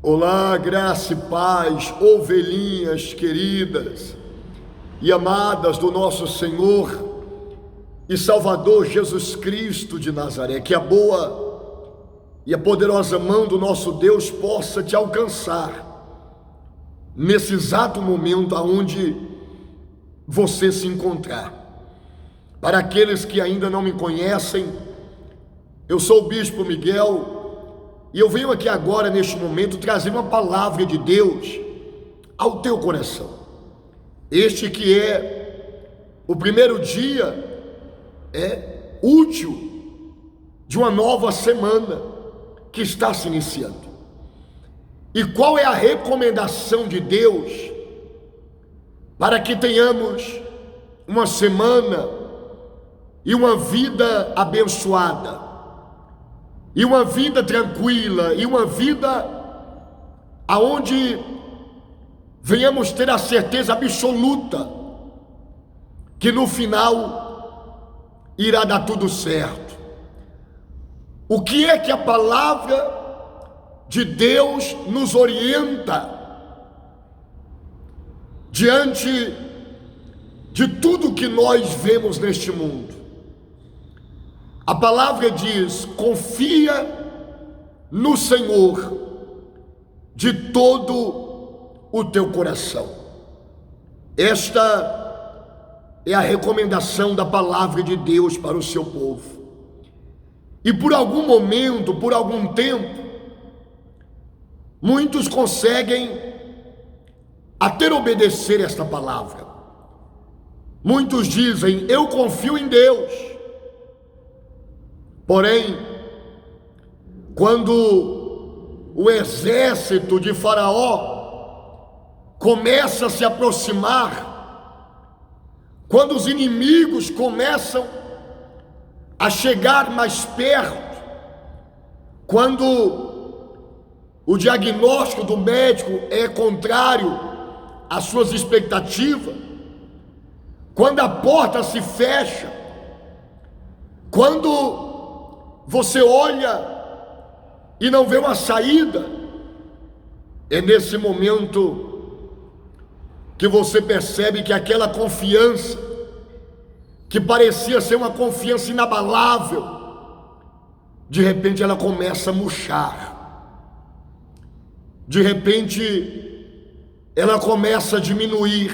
Olá, graça e paz, ovelhinhas queridas e amadas do nosso Senhor e Salvador Jesus Cristo de Nazaré. Que a boa e a poderosa mão do nosso Deus possa te alcançar nesse exato momento aonde você se encontrar. Para aqueles que ainda não me conhecem, eu sou o Bispo Miguel e eu venho aqui agora, neste momento, trazer uma palavra de Deus ao teu coração. Este que é o primeiro dia útil de uma nova semana que está se iniciando. E qual é a recomendação de Deus para que tenhamos uma semana e uma vida abençoada, e uma vida tranquila, e uma vida aonde venhamos ter a certeza absoluta que no final irá dar tudo certo? O que é que a palavra de Deus nos orienta diante de tudo que nós vemos neste mundo? A palavra diz: confia no Senhor de todo o teu coração. Esta é a recomendação da palavra de Deus para o seu povo. E por algum momento, por algum tempo, muitos conseguem até obedecer esta palavra. Muitos dizem: eu confio em Deus. Porém, quando o exército de Faraó começa a se aproximar, quando os inimigos começam a chegar mais perto, quando o diagnóstico do médico é contrário às suas expectativas, quando a porta se fecha, quando você olha e não vê uma saída, é nesse momento que você percebe que aquela confiança, que parecia ser uma confiança inabalável, de repente ela começa a murchar, de repente ela começa a diminuir,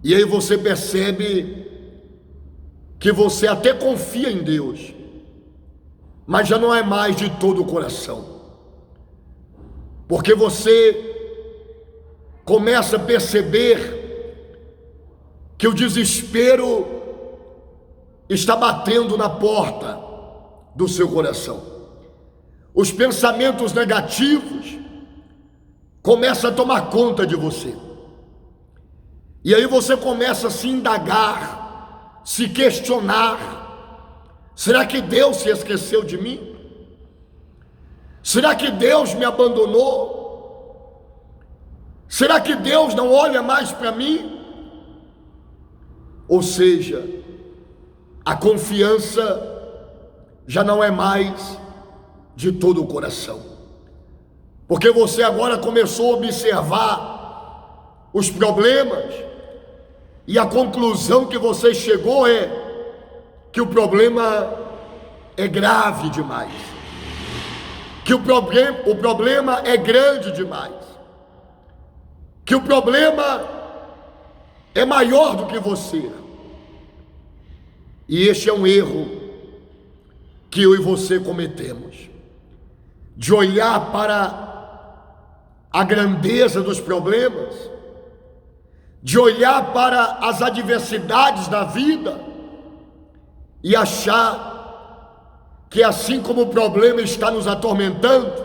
e aí você percebe que você até confia em Deus, mas já não é mais de todo o coração, porque você começa a perceber que o desespero está batendo na porta do seu coração. Os pensamentos negativos começam a tomar conta de você, e aí você começa a se indagar, se questionar: será que Deus se esqueceu de mim? Será que Deus me abandonou? Será que Deus não olha mais para mim? Ou seja, a confiança já não é mais de todo o coração, porque você agora começou a observar os problemas, e a conclusão que você chegou é que o problema é grave demais, que o problema é grande demais, que o problema é maior do que você. E este é um erro que eu e você cometemos, de olhar para a grandeza dos problemas, de olhar para as adversidades da vida e achar que assim como o problema está nos atormentando,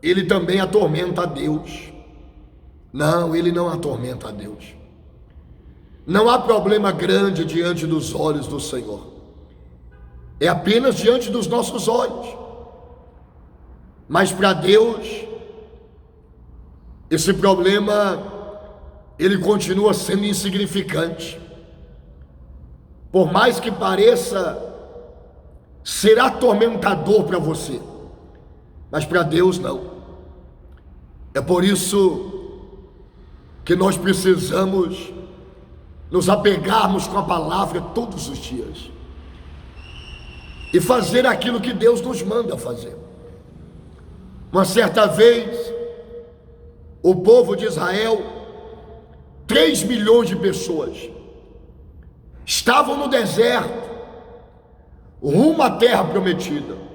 ele também atormenta a Deus. Não, ele não atormenta a Deus. Não há problema grande diante dos olhos do Senhor, é apenas diante dos nossos olhos. Mas para Deus, esse problema, ele continua sendo insignificante. Por mais que pareça ser atormentador para você, mas para Deus não. É por isso que nós precisamos nos apegarmos com a palavra todos os dias e fazer aquilo que Deus nos manda fazer. Uma certa vez, o povo de Israel, 3 milhões de pessoas, estavam no deserto, rumo à terra prometida.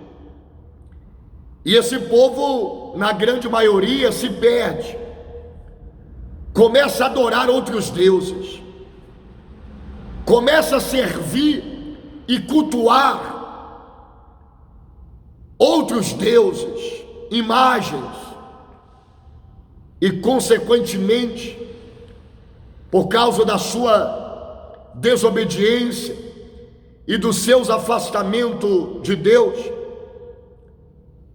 E esse povo, na grande maioria, se perde, começa a adorar outros deuses, começa a servir e cultuar outros deuses, imagens, e consequentemente, por causa da sua desobediência e dos seus afastamentos de Deus,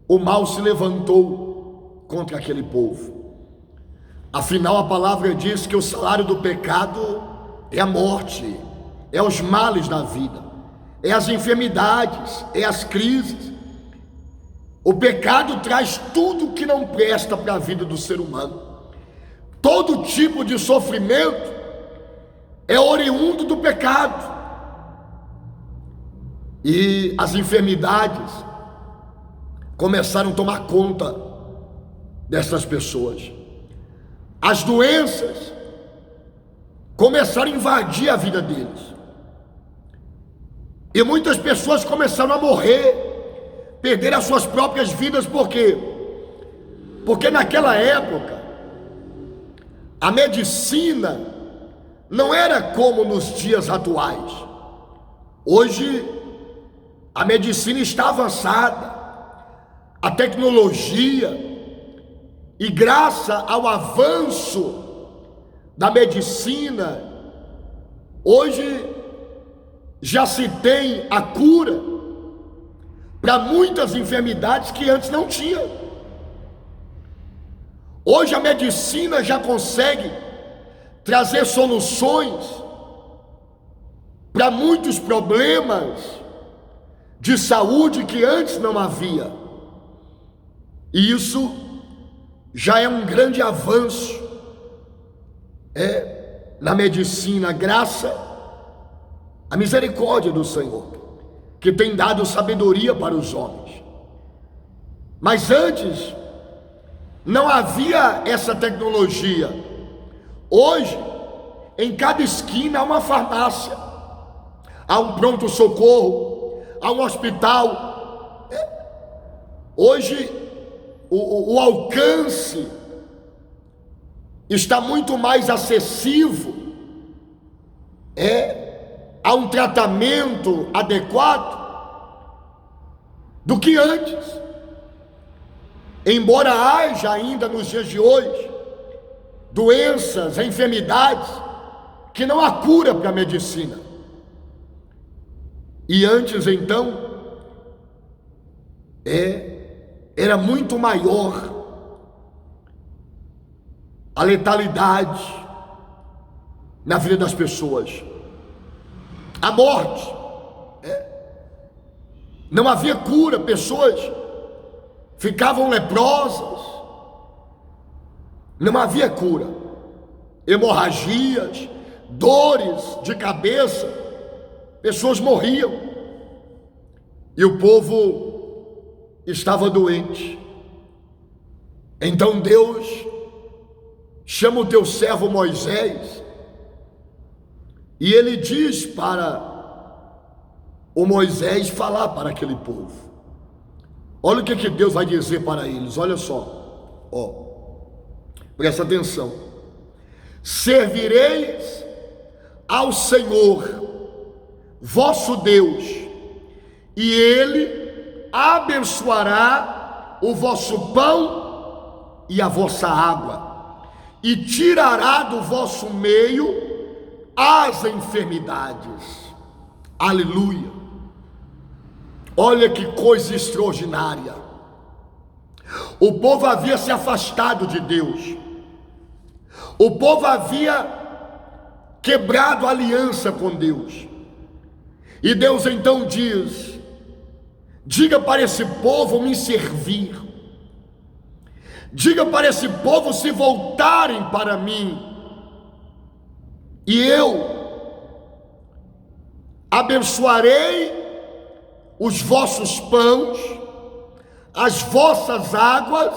o mal se levantou contra aquele povo. Afinal, a palavra diz que o salário do pecado é a morte, é os males da vida, é as enfermidades, é as crises. O pecado traz tudo que não presta para a vida do ser humano. Todo tipo de sofrimento é oriundo do pecado. E as enfermidades começaram a tomar conta dessas pessoas. As doenças começaram a invadir a vida deles. E muitas pessoas começaram a morrer, perder as suas próprias vidas. Por quê? Porque naquela época a medicina não era como nos dias atuais. Hoje a medicina está avançada, a tecnologia, e graças ao avanço da medicina, hoje já se tem a cura para muitas enfermidades que antes não tinha. Hoje a medicina já consegue trazer soluções para muitos problemas de saúde que antes não havia. E isso já é um grande avanço na medicina, graças à misericórdia do Senhor, que tem dado sabedoria para os homens. Mas antes não havia essa tecnologia. Hoje, em cada esquina há uma farmácia, há um pronto-socorro, há um hospital. Hoje o alcance está muito mais acessível, há um tratamento adequado do que antes. Embora haja ainda nos dias de hoje doenças, enfermidades que não há cura para a medicina. E antes então era muito maior a letalidade na vida das pessoas, a morte, não havia cura, pessoas ficavam leprosas, não havia cura, hemorragias, dores de cabeça, pessoas morriam, e o povo estava doente. Então Deus chama o teu servo Moisés, e ele diz para o Moisés falar para aquele povo. Olha o que Deus vai dizer para eles, olha só, presta atenção. Servireis ao Senhor vosso Deus, e Ele abençoará o vosso pão e a vossa água, e tirará do vosso meio as enfermidades. Aleluia! Olha que coisa extraordinária. O povo havia se afastado de Deus, o povo havia quebrado a aliança com Deus, e Deus então diz: diga para esse povo me servir, Diga para esse povo se voltarem para mim, e eu abençoarei os vossos pães, as vossas águas,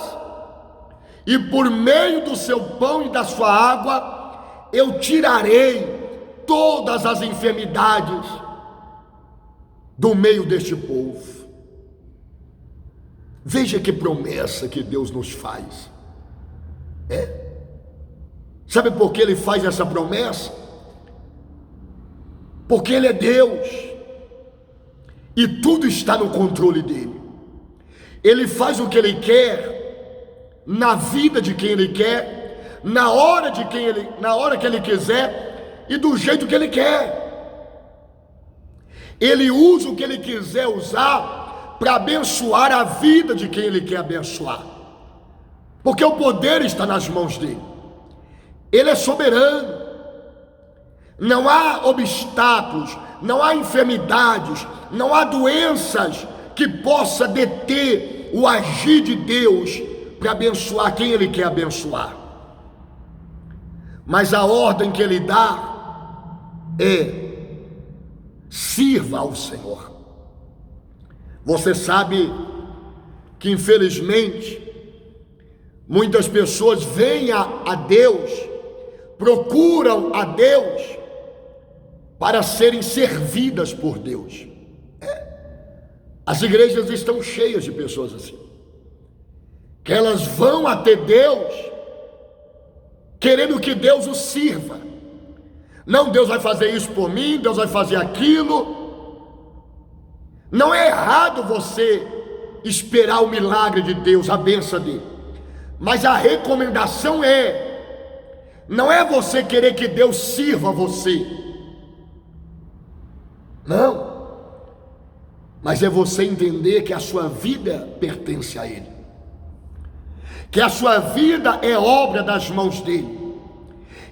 e por meio do seu pão e da sua água eu tirarei todas as enfermidades do meio deste povo. Veja que promessa que Deus nos faz. Sabe por que Ele faz essa promessa? Porque Ele é Deus e tudo está no controle dEle. Ele faz o que Ele quer, na vida de quem Ele quer, na hora que Ele quiser e do jeito que Ele quer. Ele usa o que Ele quiser usar para abençoar a vida de quem Ele quer abençoar, porque o poder está nas mãos dEle. Ele é soberano. Não há obstáculos, não há enfermidades, não há doenças que possa deter o agir de Deus para abençoar quem Ele quer abençoar. Mas a ordem que Ele dá é: sirva ao Senhor. Você sabe que infelizmente muitas pessoas vêm a Deus, procuram a Deus para serem servidas por Deus. As igrejas estão cheias de pessoas assim, que elas vão até Deus querendo que Deus os sirva. Não, Deus vai fazer isso por mim, Deus vai fazer aquilo. Não é errado você esperar o milagre de Deus, a bênção dele, mas a recomendação não é você querer que Deus sirva você, não, mas é você entender que a sua vida pertence a Ele, que a sua vida é obra das mãos dele,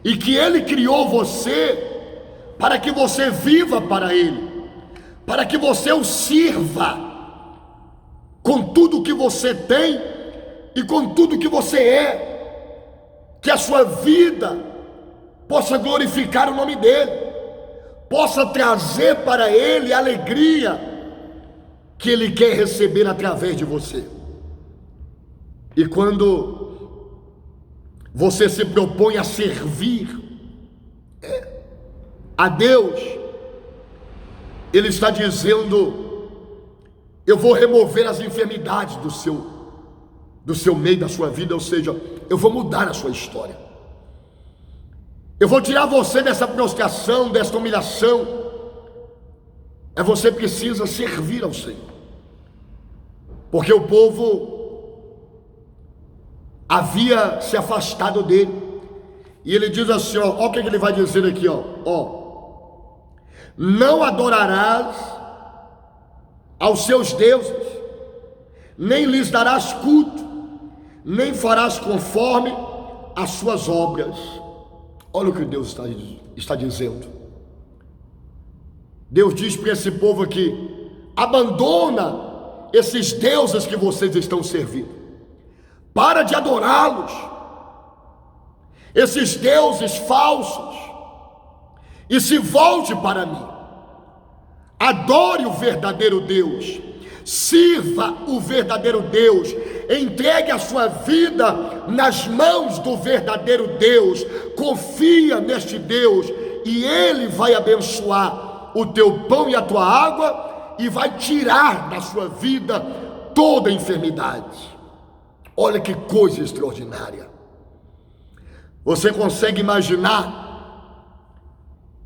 e que Ele criou você para que você viva para Ele, para que você o sirva com tudo que você tem e com tudo que você é, que a sua vida possa glorificar o nome dele, possa trazer para ele a alegria que ele quer receber através de você. E quando você se propõe a servir a Deus, Ele está dizendo: eu vou remover as enfermidades do seu meio, da sua vida, ou seja, eu vou mudar a sua história. Eu vou tirar você dessa prostração, dessa humilhação. Você precisa servir ao Senhor, porque o povo havia se afastado dele. E ele diz assim, olha o que ele vai dizer aqui, não adorarás aos seus deuses, nem lhes darás culto, nem farás conforme as suas obras. Olha o que Deus está dizendo. Deus diz para esse povo aqui: abandona esses deuses que vocês estão servindo, para de adorá-los, esses deuses falsos, e se volte para mim. Adore o verdadeiro Deus, sirva o verdadeiro Deus, entregue a sua vida nas mãos do verdadeiro Deus, confia neste Deus, e Ele vai abençoar o teu pão e a tua água, e vai tirar da sua vida toda enfermidade. Olha que coisa extraordinária. Você consegue imaginar?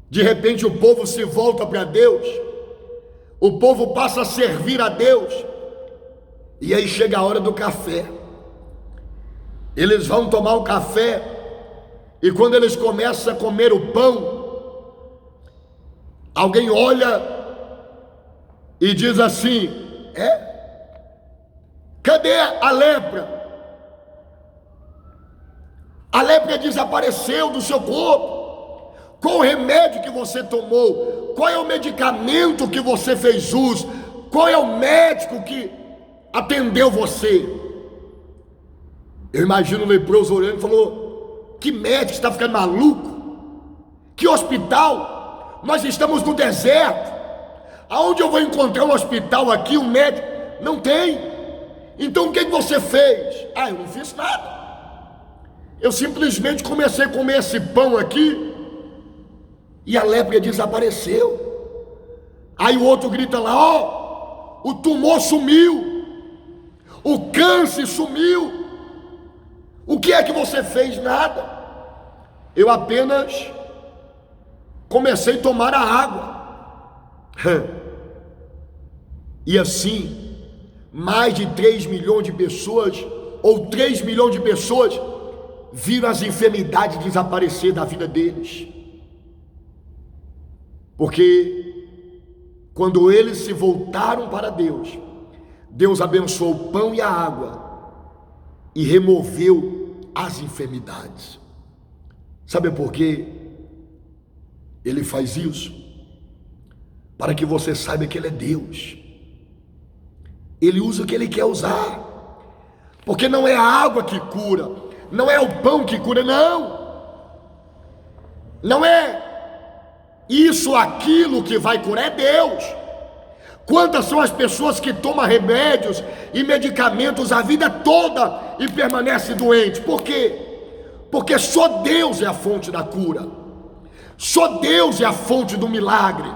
De repente o povo se volta para Deus, o povo passa a servir a Deus, e aí chega a hora do café. Eles vão tomar o café, e quando eles começam a comer o pão, alguém olha e diz assim: cadê a lepra? A lepra desapareceu do seu corpo. Qual o remédio que você tomou? Qual é o medicamento que você fez uso? Qual é o médico que atendeu você? Eu imagino o leproso olhando e falou: que médico, está ficando maluco? Que hospital? Nós estamos no deserto. Aonde eu vou encontrar um hospital aqui, um médico? Não tem. Então o que você fez? Eu não fiz nada. Eu simplesmente comecei a comer esse pão aqui e a lepra desapareceu. Aí o outro grita lá: o tumor sumiu, o câncer sumiu. O que é que você fez? Nada. Eu apenas comecei a tomar a água. E assim, mais de 3 milhões de pessoas, ou 3 milhões de pessoas, viram as enfermidades desaparecer da vida deles. Porque quando eles se voltaram para Deus, Deus abençoou o pão e a água e removeu as enfermidades. Sabe por quê? Ele faz isso para que você saiba que Ele é Deus. Ele usa o que Ele quer usar, porque não é a água que cura, não é o pão que cura, não é isso, aquilo que vai curar, é Deus. Quantas são as pessoas que tomam remédios e medicamentos a vida toda e permanecem doentes? Por quê? Porque só Deus é a fonte da cura, só Deus é a fonte do milagre,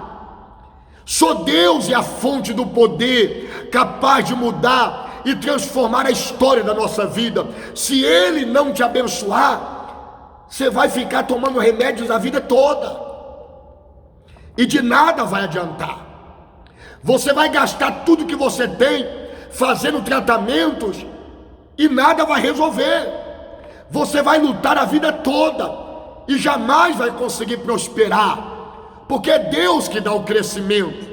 só Deus é a fonte do poder capaz de mudar e transformar a história da nossa vida. Se Ele não te abençoar, você vai ficar tomando remédios a vida toda e de nada vai adiantar. Você vai gastar tudo que você tem fazendo tratamentos e nada vai resolver. Você vai lutar a vida toda e jamais vai conseguir prosperar, porque é Deus que dá o crescimento,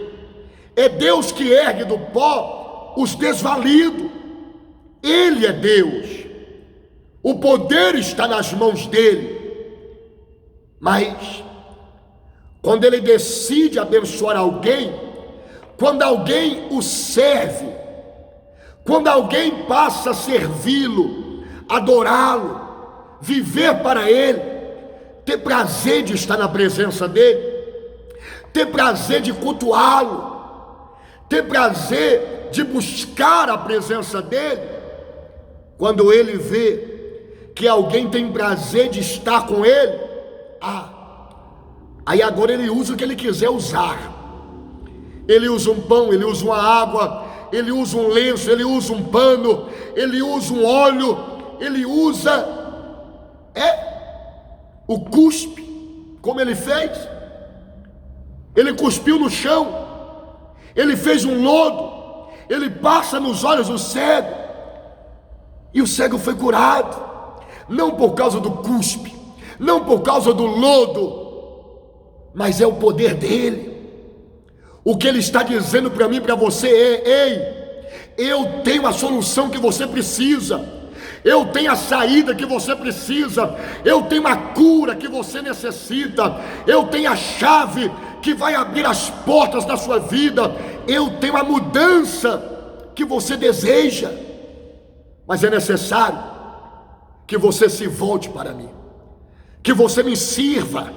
é Deus que ergue do pó os desvalidos. Ele é Deus, o poder está nas mãos dele. Mas quando Ele decide abençoar alguém, quando alguém o serve, quando alguém passa a servi-lo, adorá-lo, viver para Ele, ter prazer de estar na presença dEle, ter prazer de cultuá-lo, ter prazer de buscar a presença dEle, quando Ele vê que alguém tem prazer de estar com Ele, aí agora Ele usa o que Ele quiser usar. Ele usa um pão, Ele usa uma água, Ele usa um lenço, Ele usa um pano, Ele usa um óleo, Ele usa o cuspe, como Ele fez. Ele cuspiu no chão, Ele fez um lodo, Ele passa nos olhos do cego, e o cego foi curado, não por causa do cuspe, não por causa do lodo, mas é o poder dEle. O que Ele está dizendo para mim e para você ei, eu tenho a solução que você precisa, eu tenho a saída que você precisa, eu tenho a cura que você necessita, eu tenho a chave que vai abrir as portas da sua vida, eu tenho a mudança que você deseja, mas é necessário que você se volte para mim, que você me sirva,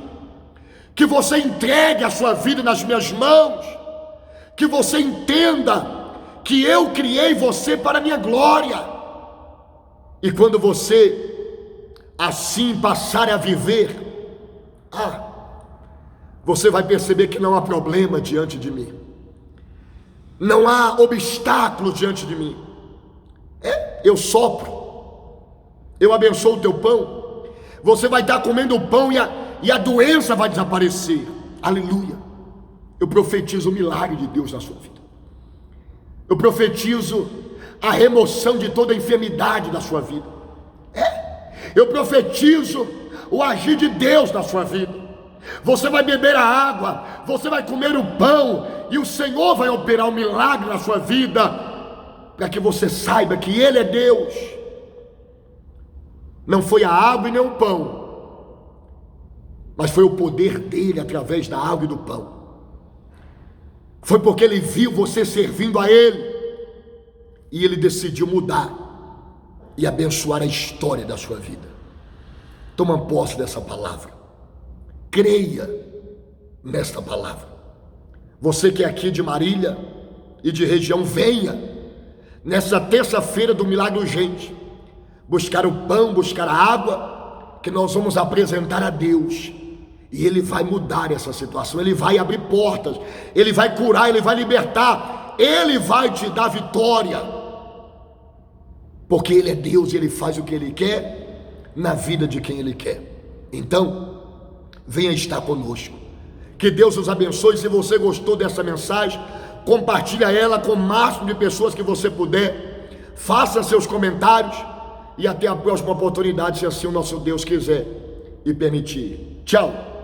que você entregue a sua vida nas minhas mãos, que você entenda que eu criei você para a minha glória. E quando você assim passar a viver, você vai perceber que não há problema diante de mim, não há obstáculo diante de mim. Eu sopro, eu abençoo o teu pão, você vai estar comendo o pão e a doença vai desaparecer. Aleluia. Eu profetizo o milagre de Deus na sua vida. Eu profetizo a remoção de toda enfermidade da sua vida. Eu profetizo o agir de Deus na sua vida. Você vai beber a água, você vai comer o pão, e o Senhor vai operar um milagre na sua vida, para que você saiba que Ele é Deus. Não foi a água e nem o pão, mas foi o poder dele através da água e do pão. Foi porque Ele viu você servindo a Ele, e Ele decidiu mudar e abençoar a história da sua vida. Toma posse dessa palavra. Creia nesta palavra. Você que é aqui de Marília e de região, venha nessa terça-feira do milagre urgente buscar o pão, buscar a água, que nós vamos apresentar a Deus, e Ele vai mudar essa situação, Ele vai abrir portas, Ele vai curar, Ele vai libertar, Ele vai te dar vitória, porque Ele é Deus e Ele faz o que Ele quer na vida de quem Ele quer. Então, venha estar conosco. Que Deus os abençoe. Se você gostou dessa mensagem, compartilha ela com o máximo de pessoas que você puder. Faça seus comentários e até a próxima oportunidade, se assim o nosso Deus quiser e permitir. Tchau.